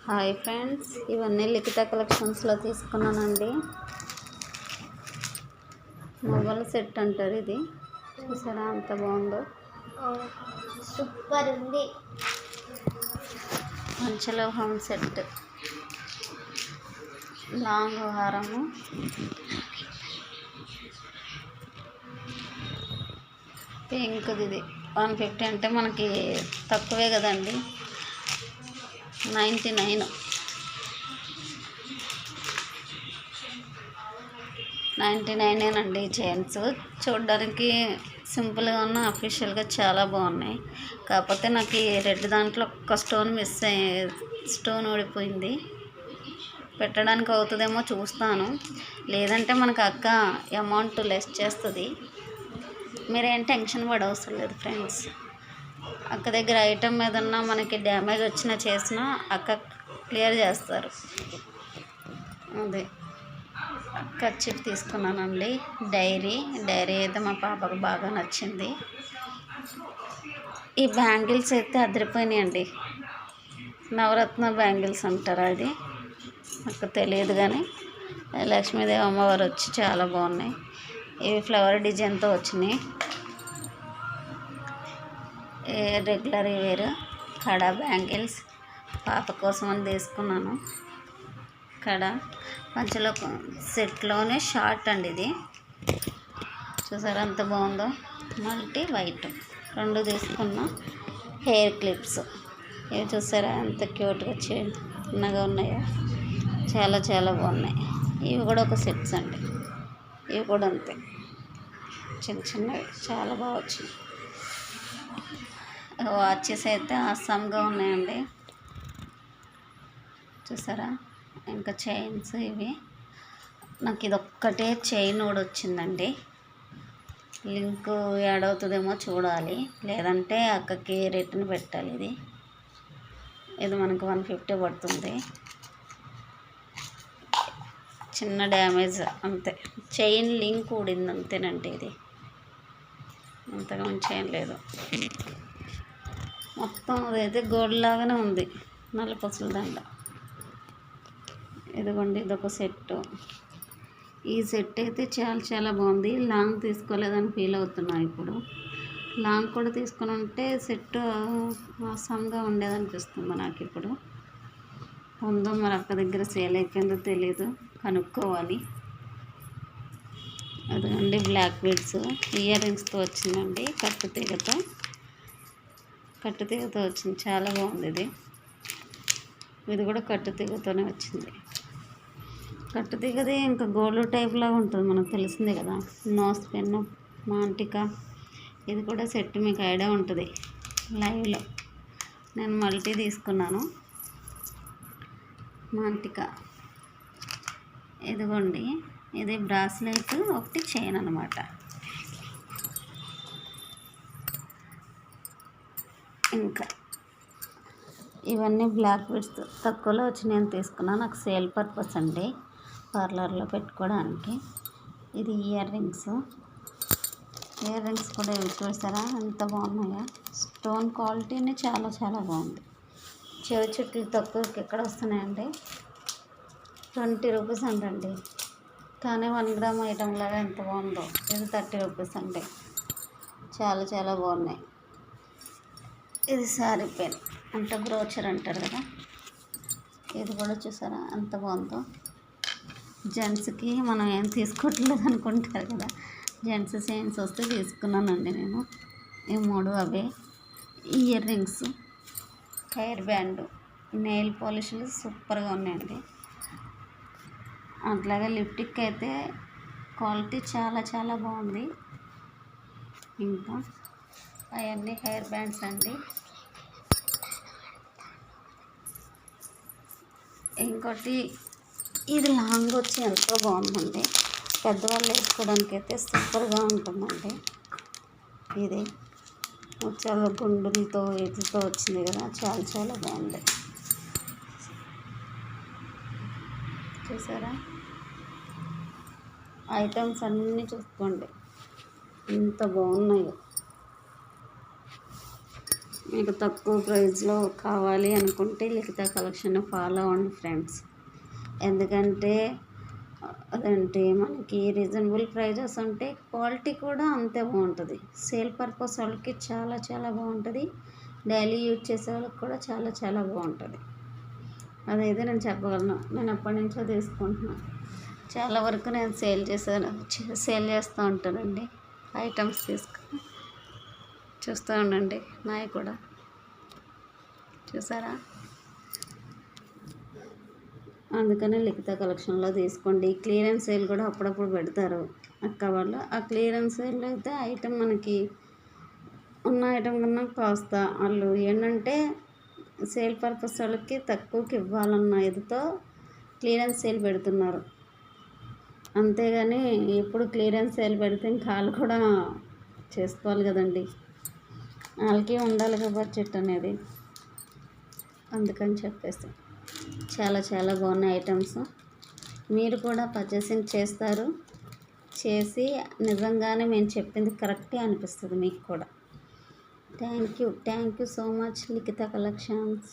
Hi friends, ఇవన్నీ లిఖిత కలెక్షన్స్లో తీసుకున్నానండి. మొబైల్ సెట్ అంటారు ఇది. చూసారా అంత బాగుందో, సూపర్ ఉంది. పంచలోహం సెట్, లాంగ్ హారము, పింక్ది. ఇది 150 అంటే మనకి తక్కువే కదండి. 99 అండి. చైన్స్ చూడడానికి సింపుల్గా ఉన్న, అఫీషియల్గా చాలా బాగున్నాయి. కాకపోతే నాకు ఈ రెడ్ దాంట్లో ఒక్క స్టోన్ ఊడిపోయింది. పెట్టడానికి అవుతుందేమో చూస్తాను, లేదంటే మనకు అక్క అమౌంట్ లెస్ చేస్తుంది. మీరేం టెన్షన్ పడవసరం లేదు ఫ్రెండ్స్. అక్క దగ్గర ఐటమ్ ఏదన్నా మనకి డ్యామేజ్ వచ్చినా చేసినా అక్క క్లియర్ చేస్తారు. అదే కర్చీఫ్ తీసుకున్నానండి. డైరీ అయితే మా పాపకు బాగా నచ్చింది. ఈ బ్యాంగిల్స్ అయితే అదిరిపోయినాయండి. నవరత్న బ్యాంగిల్స్ అంటారా, అది నాకు తెలియదు కానీ లక్ష్మీదేవి అమ్మవారు వచ్చి చాలా బాగున్నాయి. ఇవి ఫ్లవర్ డిజైన్తో వచ్చినాయి. రెగ్యులర్ వేరు కడా బ్యాంగిల్స్ పాప కోసం అని తీసుకున్నాను. కడా పంచలో సెట్లోనే షార్ట్ అండి ఇది. చూసారా ఎంత బాగుందో. మల్టీ వైట్ 2 తీసుకున్నా. హెయిర్ క్లిప్స్ ఇవి చూసారా ఎంత క్యూట్గా చిన్నగా ఉన్నాయో, చాలా చాలా బాగున్నాయి. ఇవి కూడా ఒక సెట్స్ అండి. ఇవి కూడా అంతే, చిన్న చిన్నవి చాలా బాగా వచ్చినాయి. వాచెస్ అయితే ఆసామ్గా ఉన్నాయండి. చూసారా, ఇంకా చైన్స్ ఇవి. నాకు ఇది ఒక్కటే చైన్ కూడా వచ్చిందండి. లింక్ యాడ్ అవుతుందేమో చూడాలి, లేదంటే అక్కకి రిటర్న్ పెట్టాలి. ఇది మనకు 150 పడుతుంది. చిన్న డ్యామేజ్ అంతే. చైన్ లింక్ ఊడింది అంతేనండి. ఇది అంతగా చైన్ లేదు. మొత్తం అదైతే గోల్డ్ లాగానే ఉంది. నల్లపూసల దండ. ఇదిగోండి, ఇదొక సెట్. ఈ సెట్ అయితే చాలా చాలా బాగుంది. లాంగ్ తీసుకోలేదని ఫీల్ అవుతున్నా. ఇప్పుడు లాంగ్ కూడా తీసుకుని ఉంటే సెట్ ఆసంగా ఉండేదనిపిస్తుంది నాకు. ఇప్పుడు ఉందో మరి అక్క దగ్గర సేల్ అయిపోయిందో తెలీదు, కనుక్కోవాలి. అదిగోండి బ్లాక్ బీడ్స్ ఇయర్ రింగ్స్తో వచ్చిందండి. కట్టుతీగతో వచ్చింది. చాలా బాగుంది. ఇది కూడా కట్టుతీగతోనే వచ్చింది. కట్టుతీగది ఇంకా గోల్డ్ టైప్లా ఉంటుంది, మనకు తెలిసిందే కదా. నోస్ పెన్ను, మాంటిక. ఇది కూడా సెట్ మీకు ఐడియా ఉంటుంది. లైవ్లో నేను మల్టీ తీసుకున్నాను. మాంటిక ఇదిగోండి, ఇది బ్రాస్లెట్ ఒకటి చైన్ అనమాట. ఇంకా ఇవన్నీ బ్లాక్ బీడ్స్ తక్కువలో వచ్చి నేను తీసుకున్నాను. నాకు సేల్ పర్పస్ అండి, పార్లర్లో పెట్టుకోవడానికి. ఇది ఇయర్ రింగ్స్ కూడా ఇవి చూసారా ఎంత బాగున్నాయో. స్టోన్ క్వాలిటీని చాలా చాలా బాగుంది. చెవి చుట్లు తక్కువకి ఎక్కడ వస్తున్నాయండి. 20 రూపీస్ అంటండి, కానీ 1 గ్రామ్ ఐటమ్ లాగా ఎంత బాగుందో. ఇది 30 రూపీస్ అండి. చాలా చాలా బాగున్నాయి. ఇది సారీ పెన్ అంటే బ్రోచర్ అంటారు కదా. ఇది కూడా చూసారా ఎంత బాగుందో. జెంట్స్కి మనం ఏం తీసుకోవట్లేదు అనుకుంటారు కదా, జెంట్స్ చైన్స్ వస్తే తీసుకున్నానండి నేను. ఈ 3 అవే. Earrings, hair band, nail పాలిష్లు సూపర్గా ఉన్నాయండి. అట్లాగే లిప్టిక్ అయితే క్వాలిటీ చాలా చాలా బాగుంది. ఇంకా అవన్నీ హెయిర్ బ్యాండ్స్ అండి. ఇంకోటి ఇది లాంగ్ వచ్చి ఎంతో బాగుందండి. పెద్దవాళ్ళు వేసుకోవడానికి అయితే సూపర్గా ఉంటుందండి. ఇది చాలా గుండులతో వీటితో వచ్చింది కదా, చాలా చాలా బాగుంది. చూసారా, ఐటమ్స్ అన్నీ చూసుకోండి ఎంత బాగున్నాయో. మీకు తక్కువ ప్రైస్లో కావాలి అనుకుంటే లిఖిత కలెక్షన్ ఫాలో అవ్వండి ఫ్రెండ్స్. ఎందుకంటే అదంటే మనకి రీజనబుల్ ప్రైజెస్ ఉంటే క్వాలిటీ కూడా అంతే బాగుంటుంది. సేల్ పర్పస్ వాళ్ళకి చాలా చాలా బాగుంటుంది. డైలీ యూజ్ చేసే వాళ్ళకి కూడా చాలా చాలా బాగుంటుంది. అదైతే నేను చెప్పగలను. నేను ఎప్పటి నుంచో తీసుకుంటున్నాను. చాలా వరకు నేను సేల్ చేస్తూ ఉంటానండి. ఐటమ్స్ తీసుకుని చూస్తూ ఉండండి. నాయి కూడా చూసారా. అందుకనే లిఖిత కలెక్షన్లో తీసుకోండి. క్లియరెన్స్ సేల్ కూడా అప్పుడప్పుడు పెడతారు అక్క వాళ్ళు. ఆ క్లియరెన్స్ సేల్ అయితే ఐటమ్ మనకి ఉన్న ఐటమ్ కన్నా కాస్త వాళ్ళు ఏంటంటే సేల్ పర్పస్ వాళ్ళకి తక్కువకి ఇవ్వాలన్న ఇదితో క్లియరెన్స్ సేల్ పెడుతున్నారు. అంతేగాని ఎప్పుడు క్లియరెన్స్ సేల్ పెడితే ఇంకా వాళ్ళు కూడా చేసుకోవాలి కదండి. వాళ్ళకి ఉండాలిగా బడ్జెట్ అనేది. అందుకని చెప్పేసి చాలా చాలా బాగున్నాయి ఐటమ్స్. మీరు కూడా పర్చేసింగ్ చేస్తారు. చేసి నిజంగానే మేము చెప్పింది కరెక్టే అనిపిస్తుంది మీకు కూడా. Thank you so much Likhitha collections.